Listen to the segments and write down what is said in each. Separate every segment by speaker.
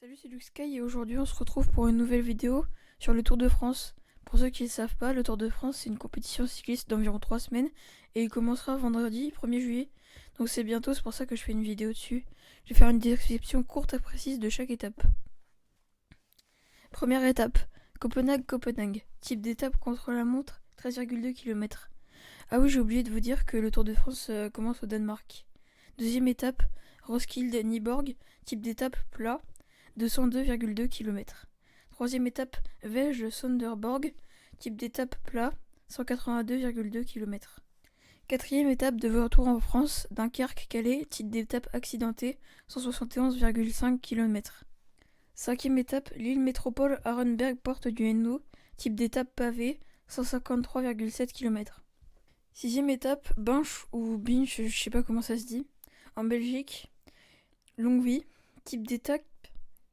Speaker 1: Salut, c'est Luxsky et aujourd'hui on se retrouve pour une nouvelle vidéo sur le Tour de France. Pour ceux qui ne le savent pas, le Tour de France c'est une compétition cycliste d'environ 3 semaines et il commencera vendredi 1er juillet. Donc c'est bientôt, c'est pour ça que je fais une vidéo dessus. Je vais faire une description courte et précise de chaque étape. Première étape, Copenhague-Copenhague. Type d'étape contre la montre, 13,2 km. Ah oui, j'ai oublié de vous dire que le Tour de France commence au Danemark. Deuxième étape, Roskilde-Nyborg. Type d'étape plat, 202,2 km. Troisième étape, Velge-Sonderborg, type d'étape plat, 182,2 km. Quatrième étape de retour en France, Dunkerque-Calais, type d'étape accidentée, 171,5 km. Cinquième étape, Lille Métropole Arenberg Porte du Hainaut, type d'étape pavé, 153,7 km. Sixième étape, Binche ou Binche, je sais pas comment ça se dit, en Belgique, Longwy, type d'étape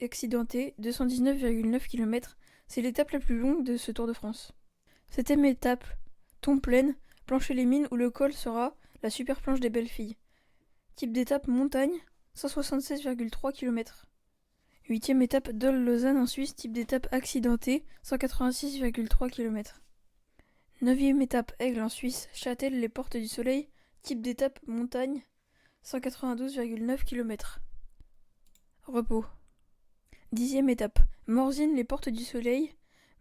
Speaker 1: accidenté, 219,9 km, c'est l'étape la plus longue de ce Tour de France. Septième étape, Tomblaine, Plancher-les-Mines où le col sera la super planche des belles filles. Type d'étape montagne, 176,3 km. Huitième étape, Dole-Lausanne en Suisse, type d'étape accidenté, 186,3 km. Neuvième étape, Aigle en Suisse, Châtel, les Portes du Soleil, type d'étape montagne, 192,9 km. Repos. Dixième étape, Morzine, les Portes du Soleil,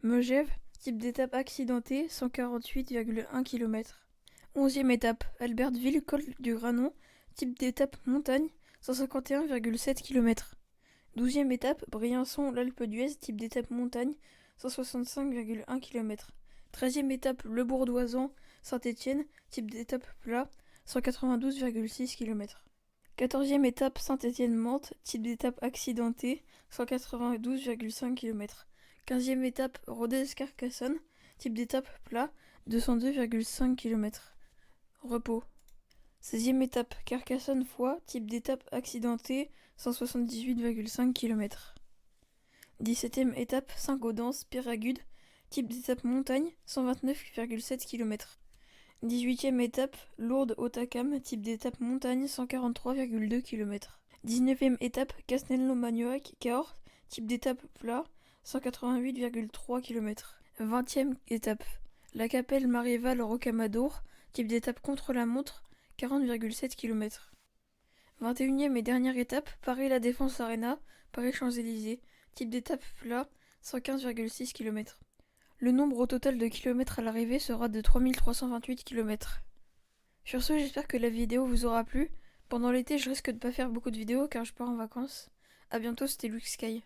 Speaker 1: Megève, type d'étape accidentée, 148,1 km. Onzième étape, Albertville, col du Granon, type d'étape montagne, 151,7 km. Douzième étape, Briançon, l'Alpe d'Huez, type d'étape montagne, 165,1 km. Treizième étape, Le Bourdoisan, Saint-Étienne, type d'étape plat, 192,6 km. 14e étape Saint-Étienne-Mantes, type d'étape accidentée, 192,5 km. 15e étape Rodez-Carcassonne, type d'étape plat, 202,5 km. Repos. 16e étape Carcassonne-Foix, type d'étape accidentée, 178,5 km. 17e étape Saint-Gaudens-Peyragudes, type d'étape montagne, 129,7 km. 18e étape, Lourdes-Hautacam, type d'étape montagne, 143,2 km. 19e étape, Castelnau-Magnoac, Cahors, type d'étape plat, 188,3 km. 20e étape, La Capelle-Marival-Rocamadour, type d'étape contre la montre, 40,7 km. 21e et dernière étape, Paris-La Défense Arena, Paris-Champs-Élysées, type d'étape plat, 115,6 km. Le nombre au total de kilomètres à l'arrivée sera de 3328 km. Sur ce, j'espère que la vidéo vous aura plu. Pendant l'été, je risque de pas faire beaucoup de vidéos car je pars en vacances. A bientôt, c'était Luxsky.